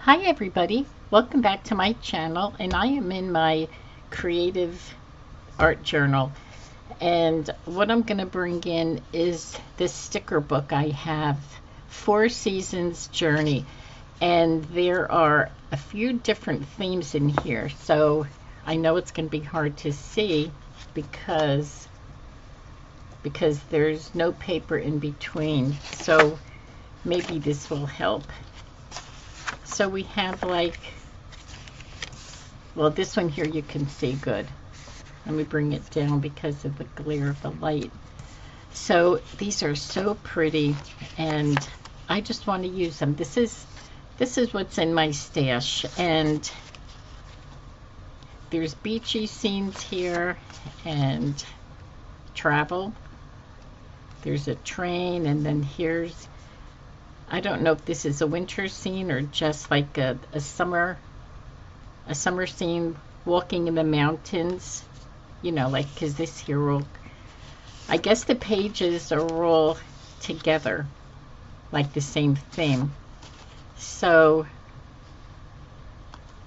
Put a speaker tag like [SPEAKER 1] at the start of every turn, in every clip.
[SPEAKER 1] Hi everybody, welcome back to my channel, and I am in my creative art journal, and what I'm going to bring in is this sticker book I have, Four Seasons Journey, and there are a few different themes in here, so I know it's going to be hard to see because there's no paper in between, so maybe this will help. So we have well, this one here you can see good. Let me bring it down because of the glare of the light. So these are so pretty, and I just want to use them. This is what's in my stash, and there's beachy scenes here and travel. There's a train, and then here's, I don't know if this is a winter scene or just like a summer scene, walking in the mountains, you know, like, because this here will, I guess the pages are all together like the same theme. So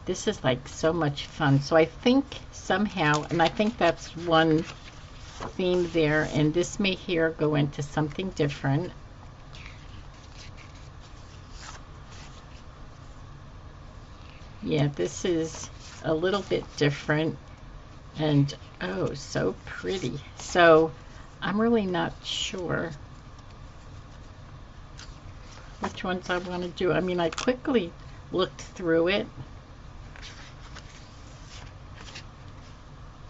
[SPEAKER 1] this is like so much fun. So I think somehow, and I think that's one theme there, and this may here go into something different. Yeah, this is a little bit different, and oh, so pretty. So I'm really not sure which ones I want to do. I mean, I quickly looked through it.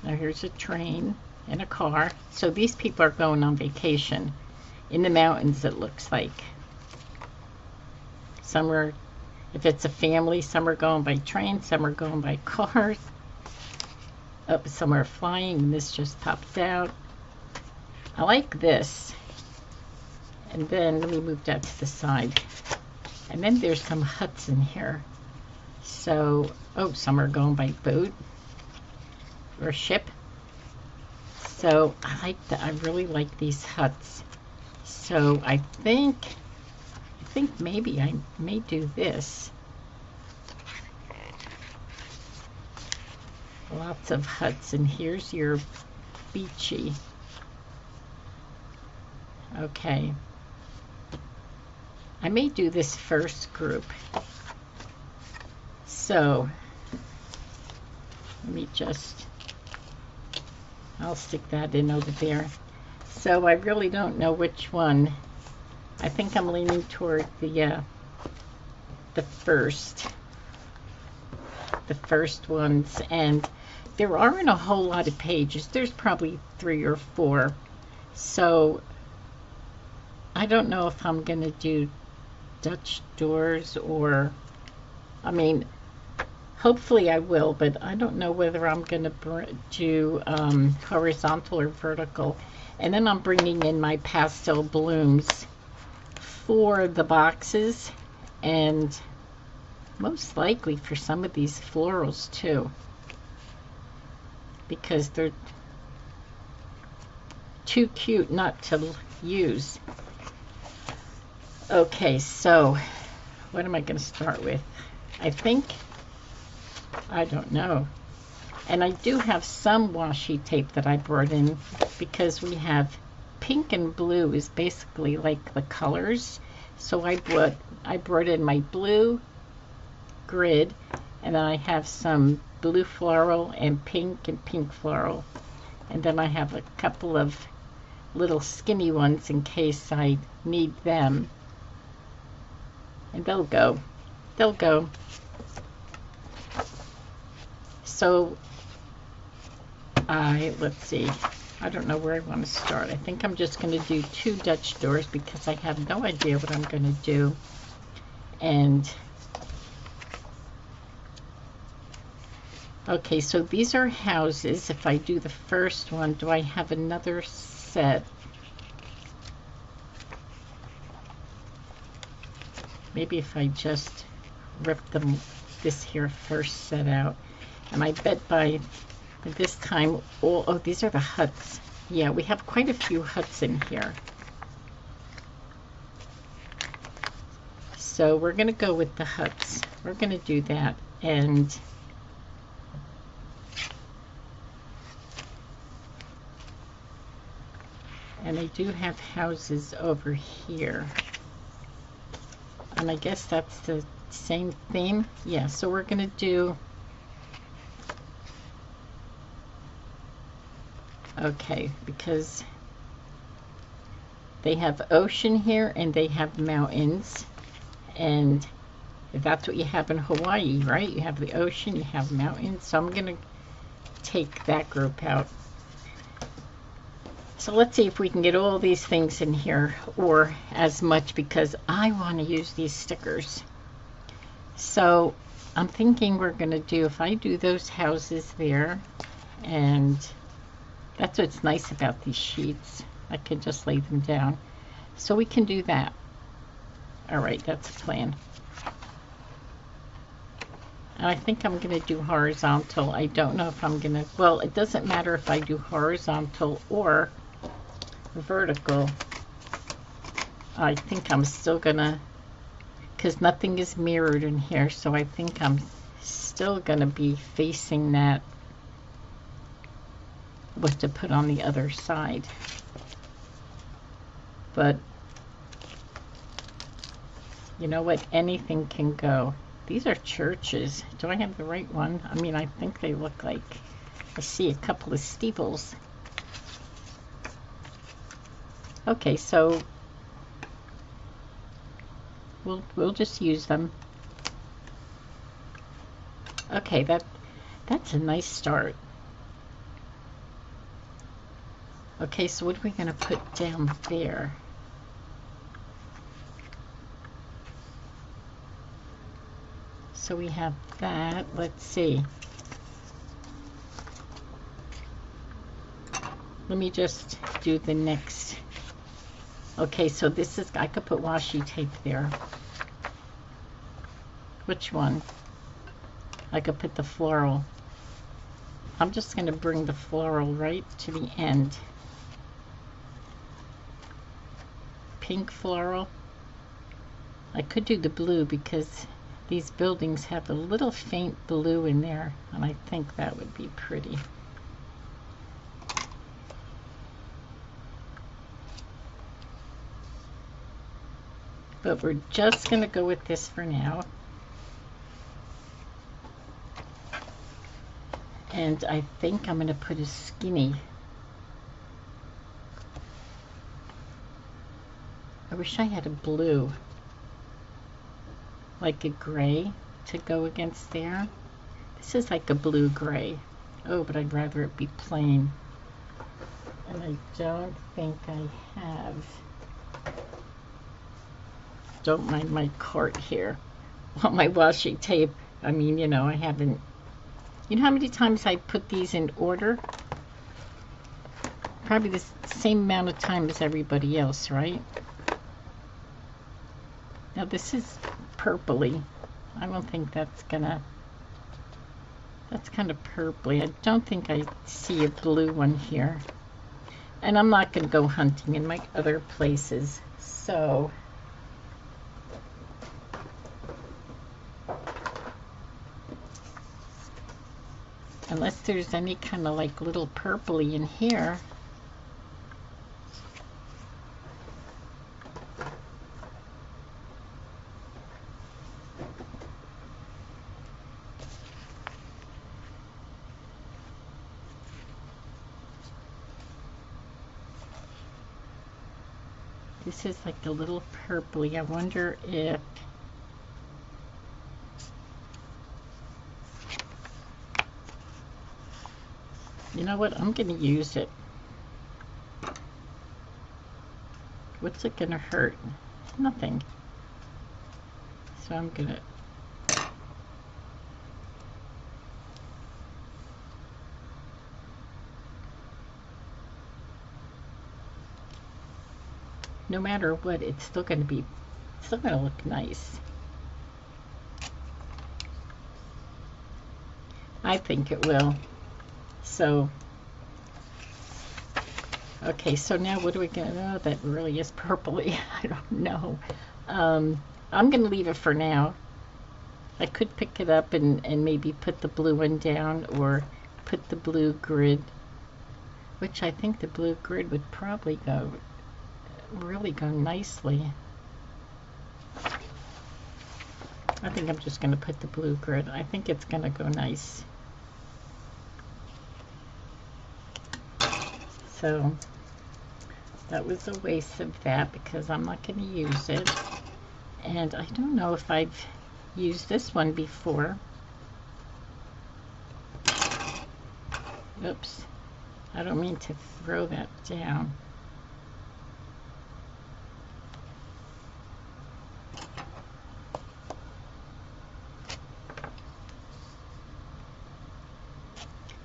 [SPEAKER 1] Now here's a train and a car. So these people are going on vacation in the mountains, it looks like. Some are, if it's a family, some are going by train, some are going by cars. Oh, some are flying, and this just popped out. I like this. And then let me move that to the side. And then there's some huts in here. So, oh, some are going by boat or ship. So I like that. I really like these huts. So I think maybe I may do this. Lots of huts, and here's your beachy. Okay. I may do this first group. So let me just, I'll stick that in over there. So I really don't know which one. I think I'm leaning toward the first ones, and there aren't a whole lot of pages. There's probably 3 or 4. So I don't know if I'm gonna do Dutch doors, or, I mean, hopefully I will, but I don't know whether I'm gonna do horizontal or vertical. And then I'm bringing in my pastel blooms for the boxes, and most likely for some of these florals too, because they're too cute not to use. Okay, so what am I going to start with? I don't know. And I do have some washi tape that I brought in, because we have pink and blue is basically like the colors. So I brought in my blue grid, and then I have some blue floral and pink floral, and then I have a couple of little skinny ones in case I need them, and they'll go. So let's see, I don't know where I want to start. I think I'm just going to do 2 Dutch doors because I have no idea what I'm going to do. And okay, so these are houses. If I do the first one, do I have another set? Maybe if I just rip this here first set out. And I bet by this time, oh, these are the huts. Yeah, we have quite a few huts in here. So we're going to go with the huts. We're going to do that. And I do have houses over here. And I guess that's the same theme. Yeah, so we're going to do... Okay, because they have ocean here and they have mountains. And that's what you have in Hawaii, right? You have the ocean, you have mountains. So I'm going to take that group out. So let's see if we can get all these things in here, or as much, because I want to use these stickers. So I'm thinking we're going to do, if I do those houses there, and that's what's nice about these sheets. I can just lay them down. So we can do that. All right, that's a plan. And I think I'm going to do horizontal. I don't know if I'm going to, well, it doesn't matter if I do horizontal or vertical. I think I'm still going to, because nothing is mirrored in here, so I think I'm still going to be facing that, what to put on the other side. But you know what? Anything can go. These are churches. Do I have the right one? I mean, I think they look like, I see a couple of steeples. Okay, so we'll just use them. Okay, that's a nice start. Okay, so what are we going to put down there? So we have that. Let's see. Let me just do the next. Okay, so this is, I could put washi tape there. Which one? I could put the floral. I'm just going to bring the floral right to the end. Pink floral. I could do the blue because these buildings have a little faint blue in there, and I think that would be pretty. But we're just going to go with this for now. And I think I'm going to put a skinny. I wish I had a blue, like a gray, to go against there. This is like a blue gray. Oh, but I'd rather it be plain. And I don't think I have. Don't mind my cart here. Well, my washi tape, I mean, you know, I haven't. You know how many times I put these in order? Probably the same amount of time as everybody else, right? Now this is purpley. I don't think that's gonna, that's kind of purpley. I don't think I see a blue one here. And I'm not gonna go hunting in my other places, so. Unless there's any kind of like little purpley in here. This is like a little purpley. I wonder if you know what? I'm going to use it. What's it going to hurt? Nothing. So I'm going to... No matter what, it's still going to be... It's still going to look nice. I think it will. So, okay, so now what are we going to, oh, that really is purpley. I don't know. I'm going to leave it for now. I could pick it up and maybe put the blue one down, or put the blue grid, which I think the blue grid would probably really go nicely. I think I'm just going to put the blue grid. I think it's going to go nice. So that was a waste of that because I'm not going to use it. And I don't know if I've used this one before. Oops. I don't mean to throw that down.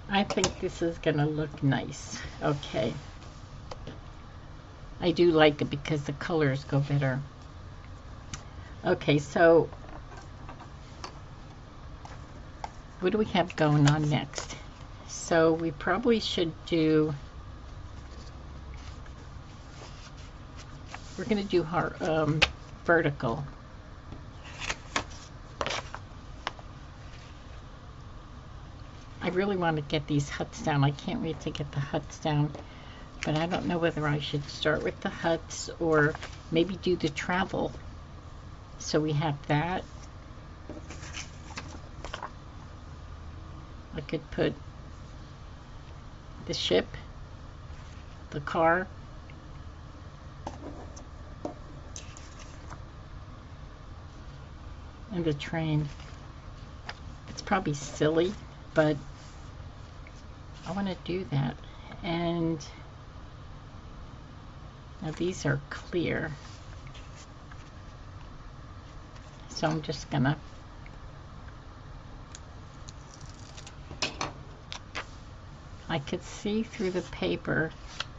[SPEAKER 1] I think this is going to look nice. Okay. I do like it because the colors go better. Okay, so what do we have going on next? So we probably should do, we're going to do vertical. I really want to get these huts down. I can't wait to get the huts down, but I don't know whether I should start with the huts or maybe do the travel. So we have that. I could put the ship, the car, and the train. It's probably silly, but I want to do that. And now these are clear, so I'm just gonna I could see through the paper,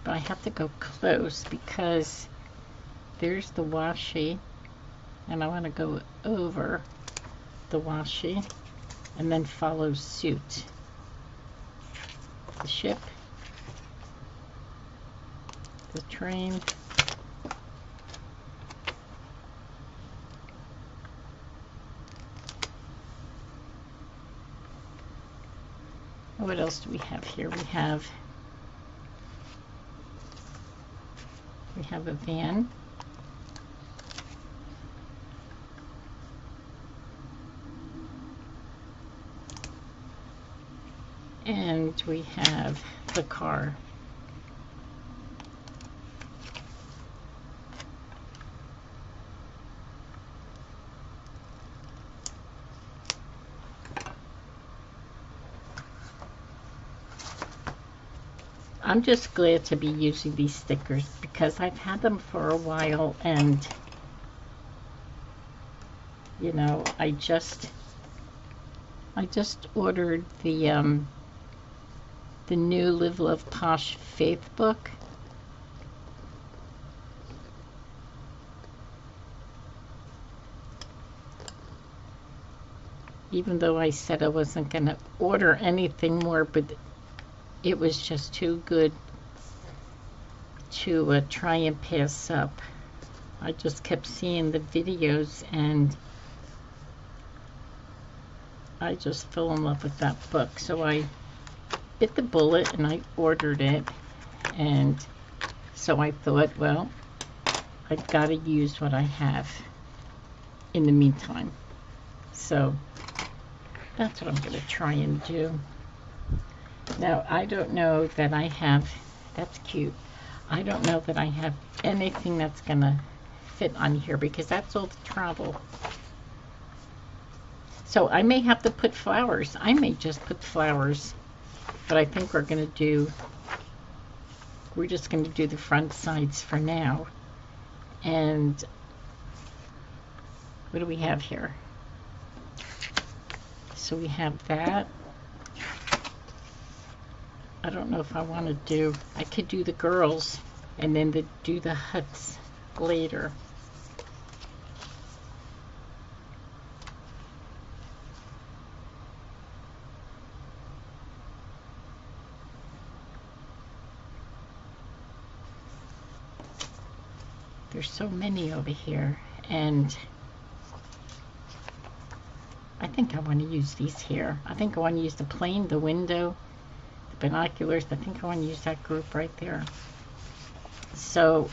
[SPEAKER 1] but I have to go close because there's the washi, and I want to go over the washi and then follow suit. The ship, the train, what else do we have here? We have a van. And we have the car. I'm just glad to be using these stickers because I've had them for a while, and you know, I just ordered the new Live Love Posh Faith book. Even though I said I wasn't going to order anything more, but it was just too good to try and pass up. I just kept seeing the videos and I just fell in love with that book. So I bit the bullet and I ordered it, and so I thought, well, I've got to use what I have in the meantime. So that's what I'm going to try and do. Now, I don't know that I have, that's cute, I don't know that I have anything that's going to fit on here because that's all the travel. So I may have to put flowers. I may just put flowers, but I think we're just going to do the front sides for now. And what do we have here? So we have that. I don't know if I want to do, I could do the girls and then do the huts later. There's so many over here, and I think I want to use these here. I think I want to use the plane, the window, the binoculars. I think I want to use that group right there. So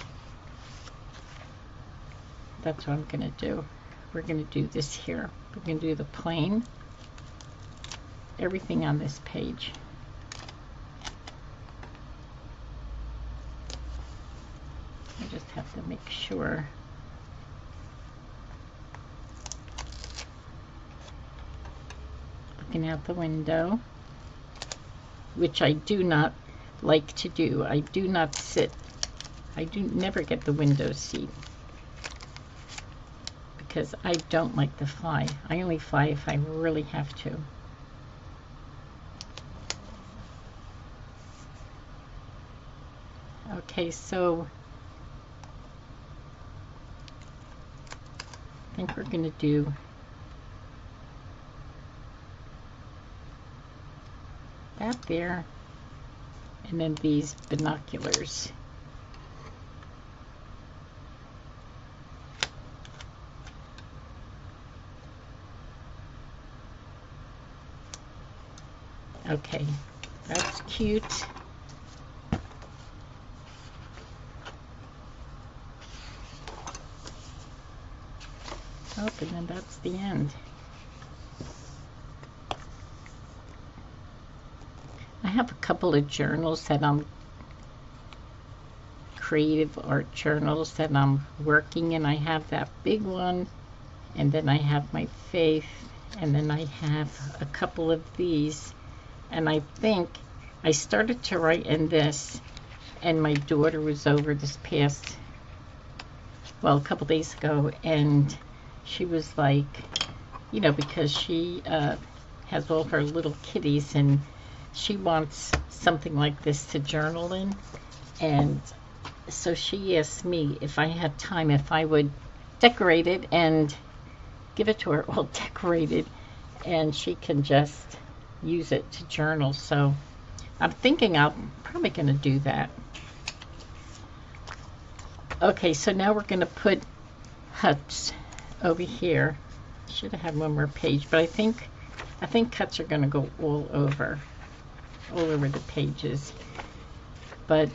[SPEAKER 1] that's what I'm going to do. We're going to do this here. We're going to do the plane, everything on this page. I just have to make sure. Looking out the window, which I do not like to do. I do not sit. I do never get the window seat because I don't like to fly. I only fly if I really have to. Okay, so I think we're going to do that there, and then these binoculars. Okay, that's cute. Oh, and then that's the end. I have a couple of journals that I'm creative art journals that I'm working in. I have that big one, and then I have my faith, and then I have a couple of these. And I think I started to write in this, and my daughter was over this past, well, a couple days ago, and she was like, you know, because she has all her little kitties, and she wants something like this to journal in. And so she asked me if I had time, if I would decorate it and give it to her all decorated, and she can just use it to journal. So I'm thinking I'm probably going to do that. Okay, so now we're going to put huts over here. Should have had one more page, but I think cuts are going to go all over the pages. But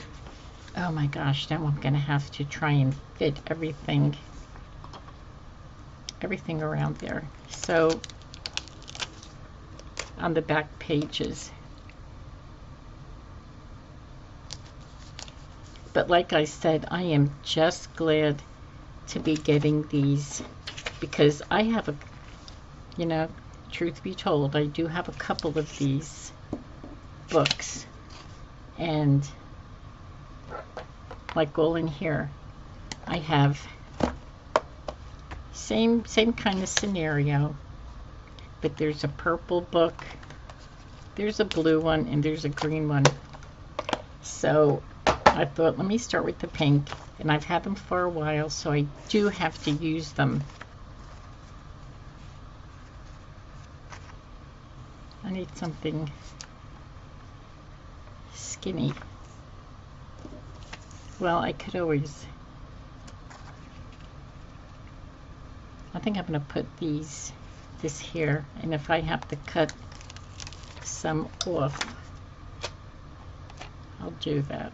[SPEAKER 1] oh my gosh, now I'm going to have to try and fit everything around there. So on the back pages. But like I said, I am just glad to be getting these, because I have a, you know, truth be told, I do have a couple of these books, and like all in here, I have same kind of scenario, but there's a purple book, there's a blue one, and there's a green one. So I thought, let me start with the pink, and I've had them for a while, so I do have to use them. I need something skinny. Well, I could always, I think I'm going to put this here, and if I have to cut some off, I'll do that.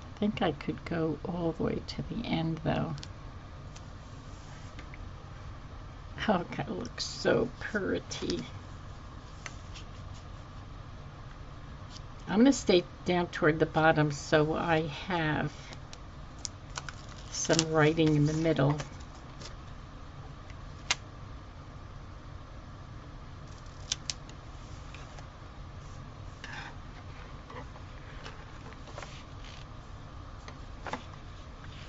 [SPEAKER 1] I think I could go all the way to the end though. Oh, God, it looks so pretty. I'm going to stay down toward the bottom so I have some writing in the middle.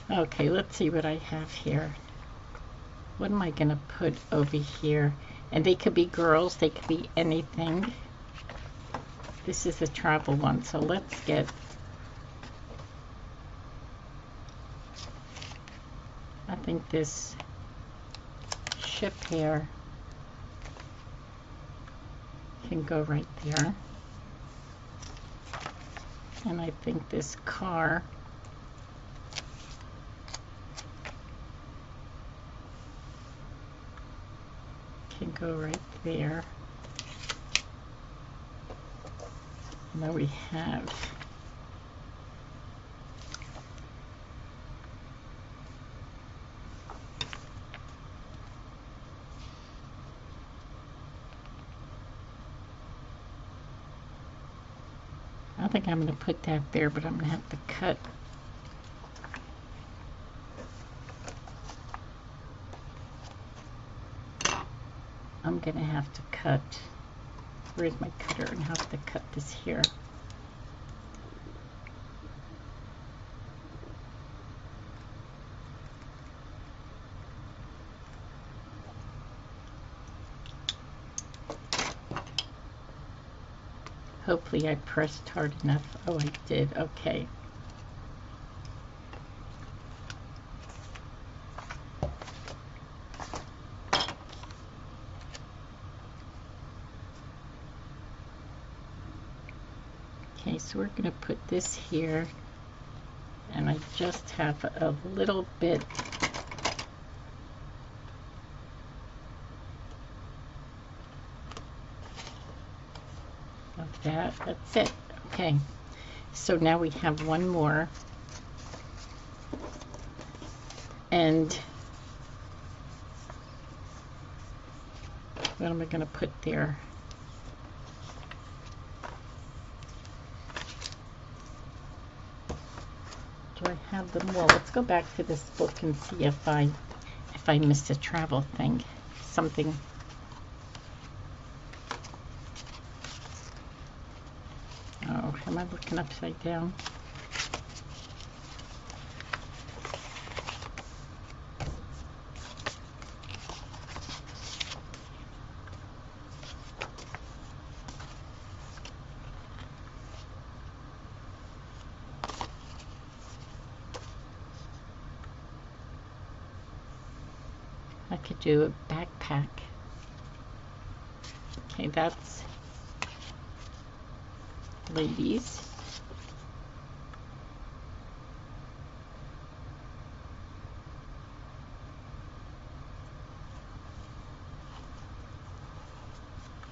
[SPEAKER 1] Okay, let's see what I have here. What am I going to put over here? And they could be girls, they could be anything. This is a travel one, so let's get, I think this ship here can go right there. And I think this car can go right there. And then we have I think I'm going to put that there, but I'm going to have to cut. I'm going to have to cut. Where's my cutter? And have to cut this here. Hopefully I pressed hard enough. Oh, I did. Okay. Okay, so we're going to put this here, and I just have a little bit of that. That's it. Okay, so now we have one more, and what am I going to put there? Do I have them? Well, let's go back to this book and see if I missed a travel thing, something. Oh, am I looking upside down? I could do a backpack. Okay, that's ladies.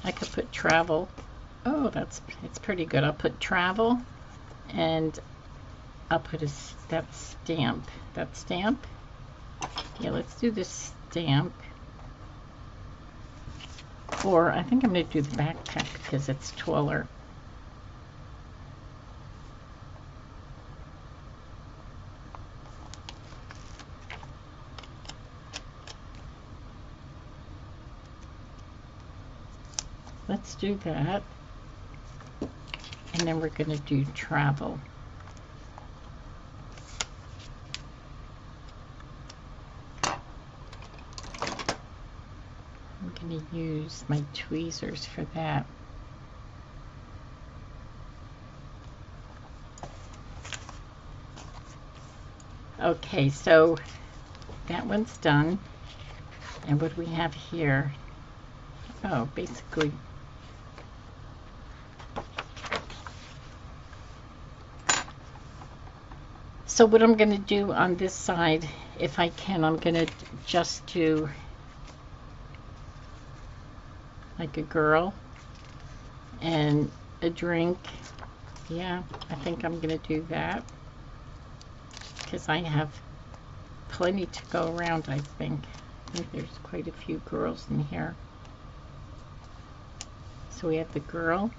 [SPEAKER 1] I could put travel. Oh, it's pretty good. I'll put travel, and I'll put that stamp. That stamp. Yeah, let's do this stamp. Or I think I'm going to do the backpack because it's taller. Let's do that. And then we're going to do travel. I'm going to use my tweezers for that. Okay, so that one's done. And what do we have here? Oh, basically so what I'm going to do on this side, if I can, I'm going to just do like a girl and a drink. Yeah, I think I'm going to do that because I have plenty to go around, I think. There's quite a few girls in here. So we have the girl.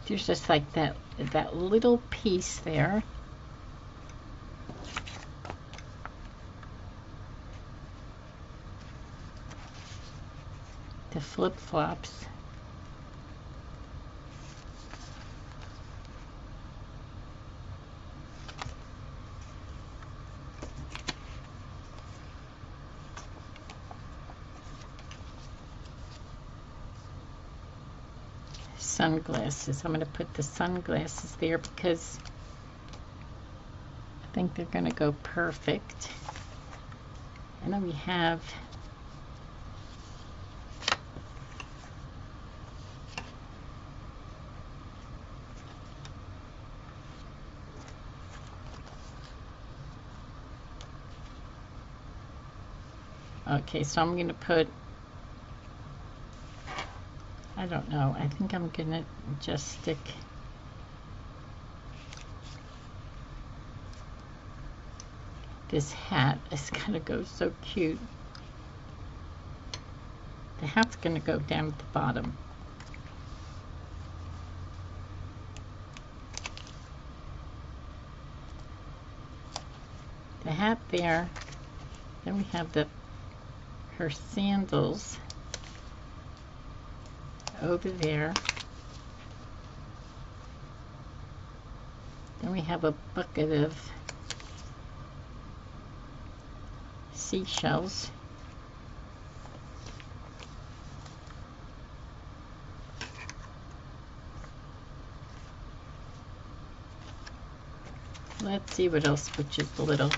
[SPEAKER 1] There's just like that little piece there. The flip-flops. sunglasses. I'm going to put the sunglasses there because I think they're going to go perfect. And then we have okay, so I'm going to put, I don't know, I think I'm going to just stick this hat. It's going to go so cute. The hat's going to go down at the bottom. The hat there. Then we have her sandals over there. Then we have a bucket of seashells. Let's see what else switches a little.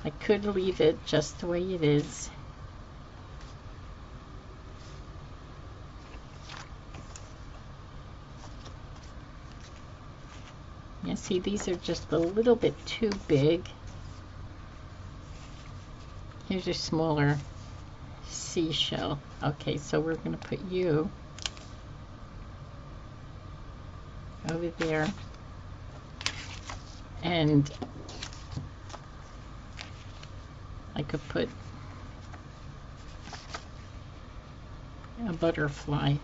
[SPEAKER 1] I could leave it just the way it is. You see, these are just a little bit too big. Here's a smaller seashell. Okay, so we're going to put you over there. And I could put a butterfly.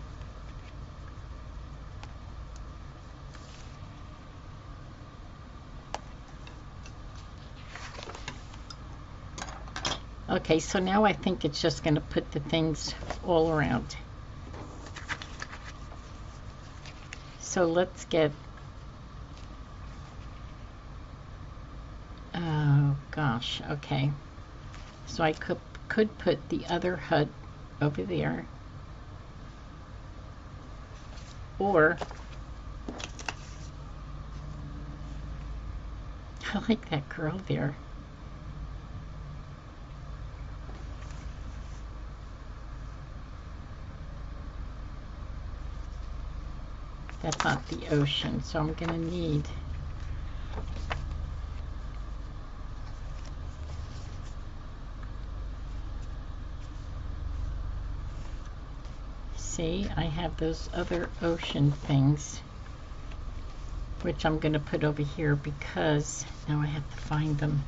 [SPEAKER 1] Okay, so now I think it's just going to put the things all around. So let's get, oh gosh, okay. So I could put the other hut over there. Or, I like that girl there. That's not the ocean, so I'm going to need see, I have those other ocean things, which I'm going to put over here because now I have to find them.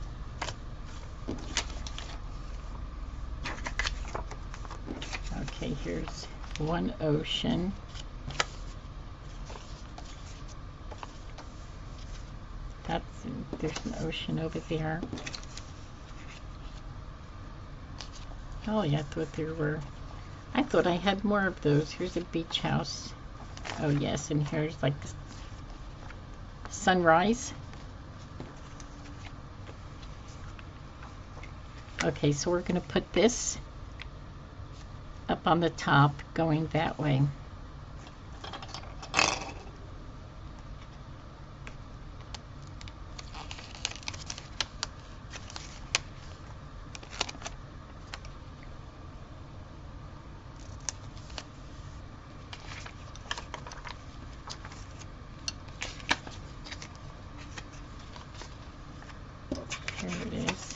[SPEAKER 1] Okay, here's one ocean. There's an ocean over there. Oh yeah, I thought I had more of those. Here's a beach house. Oh yes, and here's like sunrise. Okay, so we're going to put this up on the top going that way. There it is.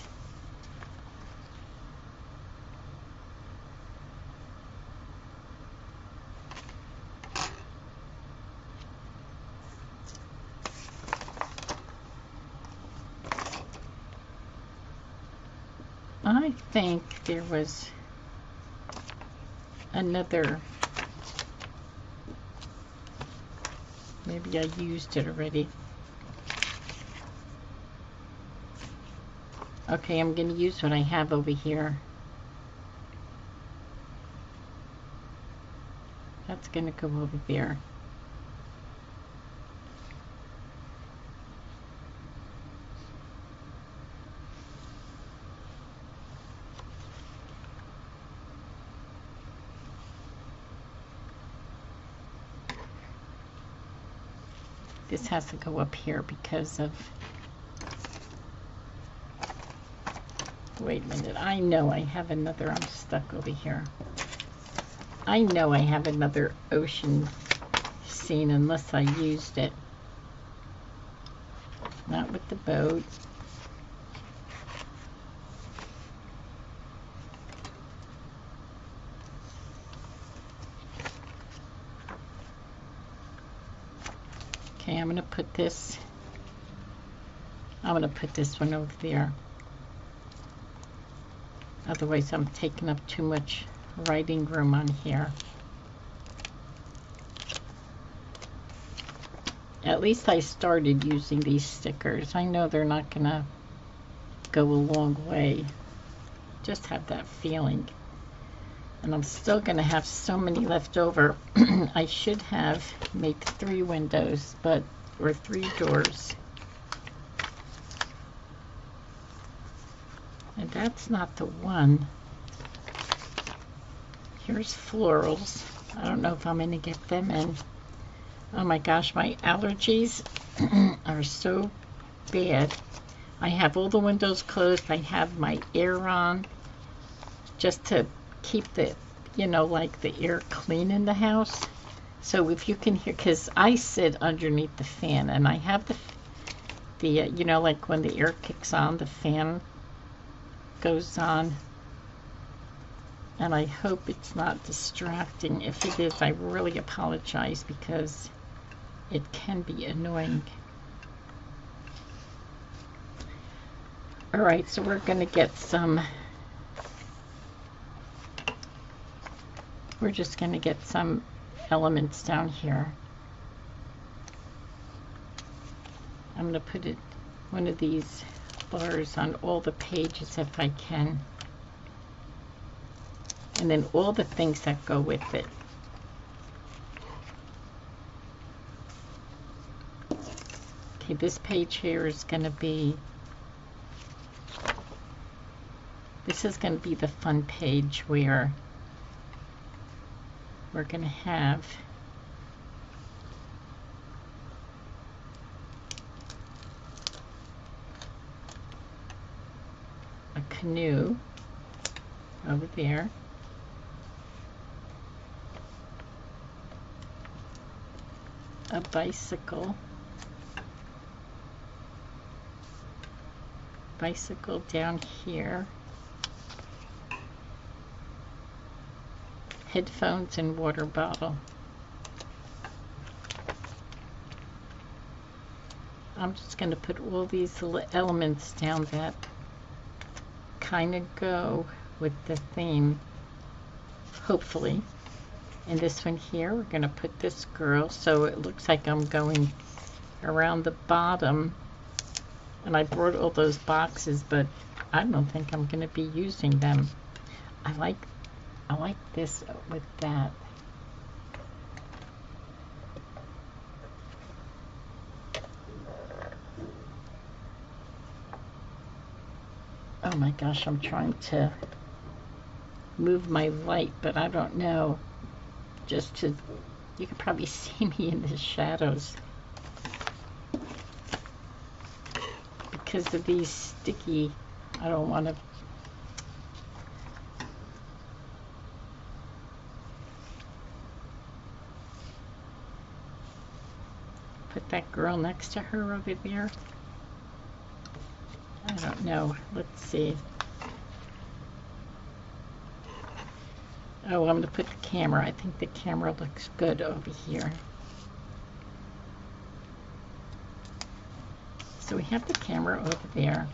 [SPEAKER 1] I think there was another, maybe I used it already. Okay, I'm going to use what I have over here. That's going to go over there. this has to go up here because of, wait a minute, I know I have another, I'm stuck over here. I know I have another ocean scene unless I used it. Not with the boat. Okay, I'm going to put this one over there. Otherwise I'm taking up too much writing room on here. At least I started using these stickers. I know they're not going to go a long way. Just have that feeling. And I'm still going to have so many left over. I should have made 3 windows, or 3 doors. And that's not the one. Here's florals. I don't know if I'm going to get them in. Oh my gosh, my allergies are so bad. I have all the windows closed. I have my air on just to keep the, like the air clean in the house. So if you can hear, because I sit underneath the fan and I have the like when the air kicks on, the fan goes on. And I hope it's not distracting. If it is, I really apologize because it can be annoying. Alright, so we're going to get some, we're just going to get some elements down here. I'm going to put one of these bars on all the pages if I can. And then all the things that go with it. Okay, this page here is going to be, this is going to be the fun page where we're going to have a canoe over there. A bicycle down here, headphones and water bottle. I'm just going to put all these elements down that kind of go with the theme, hopefully. And this one here, we're going to put this girl, so it looks like I'm going around the bottom. And I brought all those boxes, but I don't think I'm going to be using them. I like this with that. Oh my gosh, I'm trying to move my light, but I don't know. You can probably see me in the shadows because of these sticky, I don't want to. Put that girl next to her over there. I don't know. Let's see. Oh, I'm going to put the camera. I think the camera looks good over here. So we have the camera over there.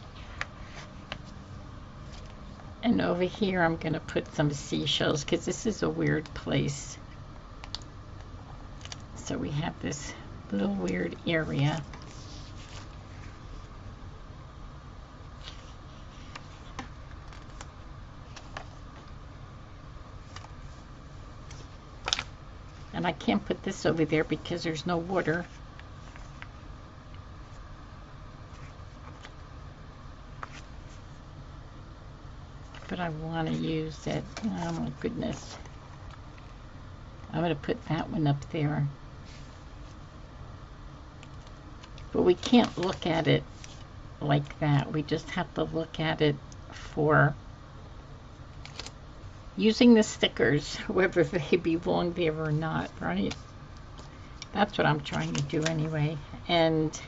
[SPEAKER 1] And over here I'm going to put some seashells because this is a weird place. So we have this little weird area. And I can't put this over there because there's no water. But I want to use it. Oh my goodness. I'm going to put that one up there. But we can't look at it like that. We just have to look at it for using the stickers, whether they belong there or not, right? That's what I'm trying to do anyway. And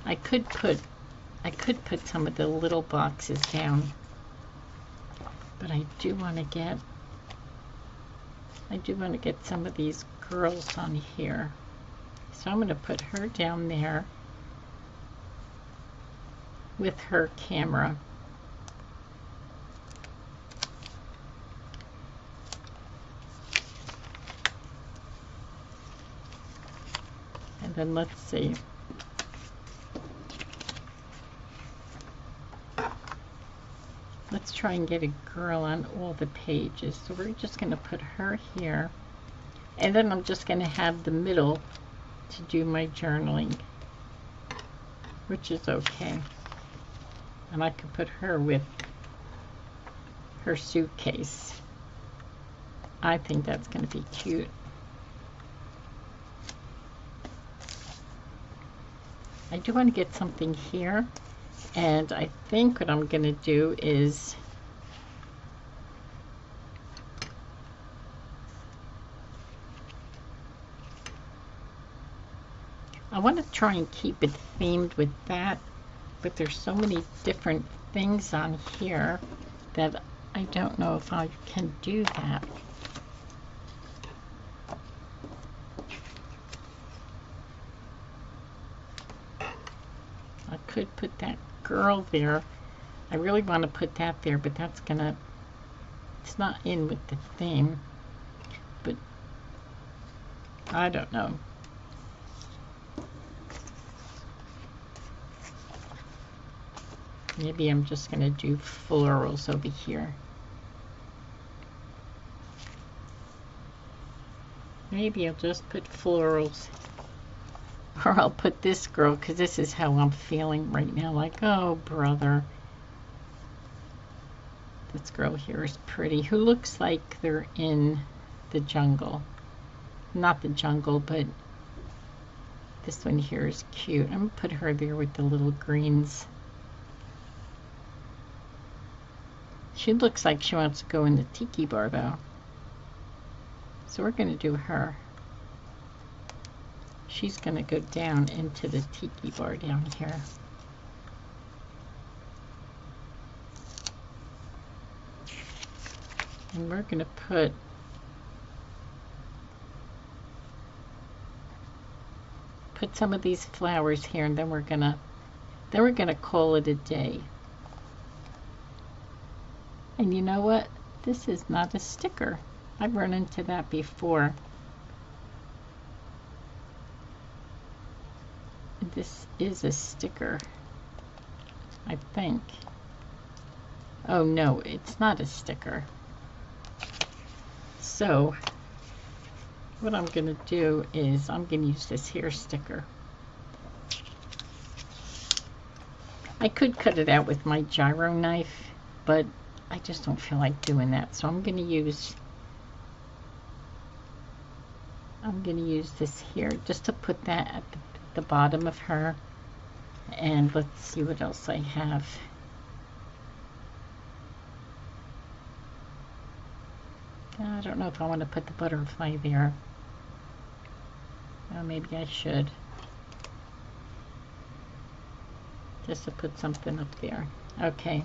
[SPEAKER 1] I could put some of the little boxes down, but I do want to get some of these girls on here. So I'm going to put her down there with her camera. And then let's see. Let's try and get a girl on all the pages. So we're just going to put her here. And then I'm just going to have the middle to do my journaling, which is okay. And I could put her with her suitcase. I think that's going to be cute. I do want to get something here. And I think what I'm going to do is I want to try and keep it themed with that, but there's so many different things on here that I don't know if I can do that. I could put that girl there. I really want to put that there, but that's gonna, it's not in with the theme, but I don't know. Maybe I'm just gonna do florals over here. Maybe I'll just put florals. Or I'll put this girl, because this is how I'm feeling right now. Like, oh, brother. This girl here is pretty. Who looks like they're in the jungle. Not the jungle, but this one here is cute. I'm going to put her there with the little greens. She looks like she wants to go in the tiki bar, though. So we're going to do her. She's going to go down into the tiki bar down here. And we're going to put some of these flowers here, and then we're going to call it a day. And you know what? This is not a sticker. I've run into that before. This is a sticker, I think. Oh no, it's not a sticker. So what I'm going to do is I'm going to use this here sticker. I could cut it out with my gyro knife, but I just don't feel like doing that. So I'm going to use this here just to put that at the bottom of her. And let's see what else I have. I don't know if I want to put the butterfly there. Oh, maybe I should. Just to put something up there. Okay.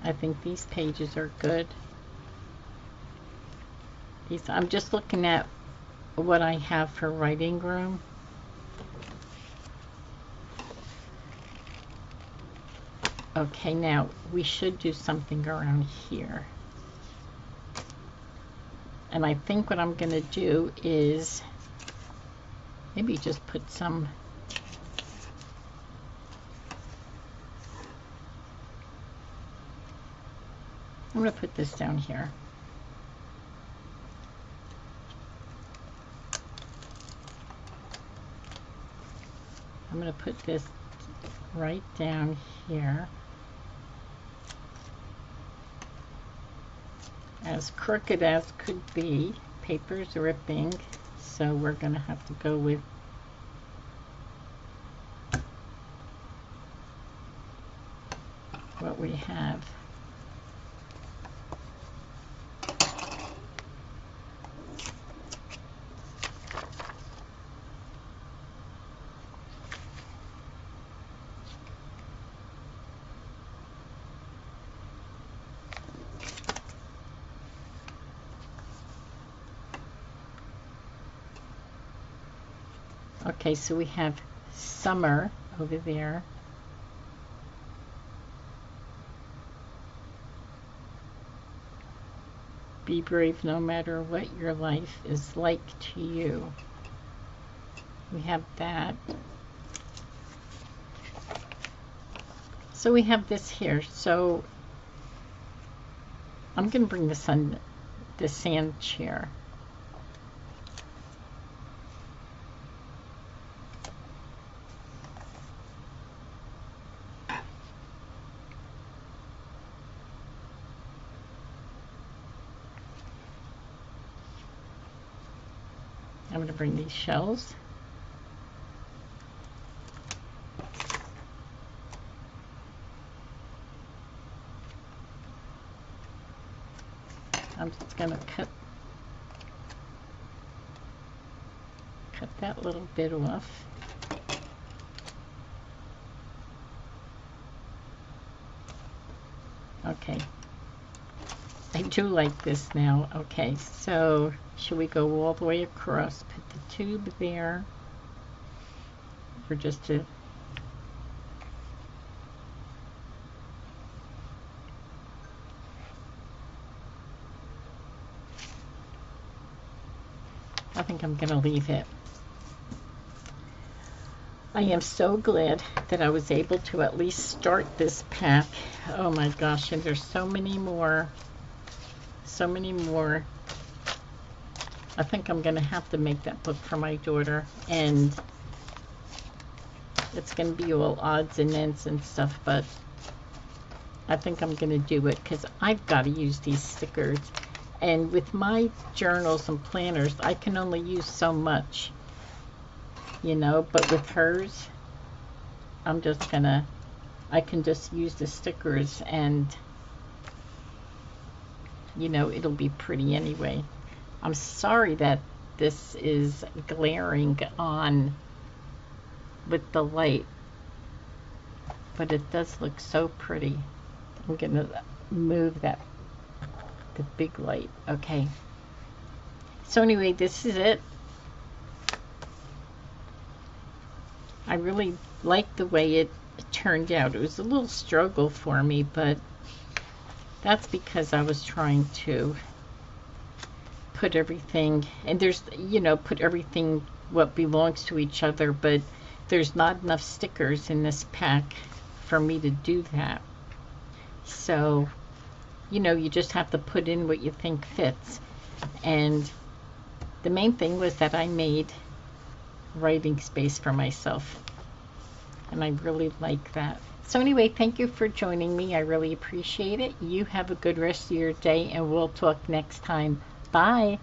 [SPEAKER 1] I think these pages are good. I'm just looking at what I have for writing room. Okay, now we should do something around here. And I think what I'm going to do is maybe just put some I'm going to put this down here. I'm going to put this right down here. as crooked as could be. Paper's ripping, so we're gonna have to go with what we have. Okay, so we have summer over there. Be brave no matter what your life is like to you. We have that. So we have this here. So I'm going to bring this on the sand chair. I'm going to bring these shells. I'm just going to cut that little bit off. Okay. I do like this now. Okay, so should we go all the way across? Put the tube there. Or just to... I think I'm going to leave it. I am so glad that I was able to at least start this pack. Oh my gosh, and there's so many more. So many more. I think I'm going to have to make that book for my daughter. And it's going to be all odds and ends and stuff, but I think I'm going to do it because I've got to use these stickers. And with my journals and planners, I can only use so much, you know, but with hers, I'm just gonna, I can just use the stickers and, you know, it'll be pretty anyway. I'm sorry that this is glaring on with the light, but it does look so pretty. I'm gonna move that, the big light. Okay, so anyway, this is it. I really like the way it turned out. It was a little struggle for me, but that's because I was trying to put everything, and there's, you know, put everything what belongs to each other, but there's not enough stickers in this pack for me to do that. So, you know, you just have to put in what you think fits. And the main thing was that I made writing space for myself, and I really like that. So anyway, thank you for joining me. I really appreciate it. You have a good rest of your day, and we'll talk next time. Bye.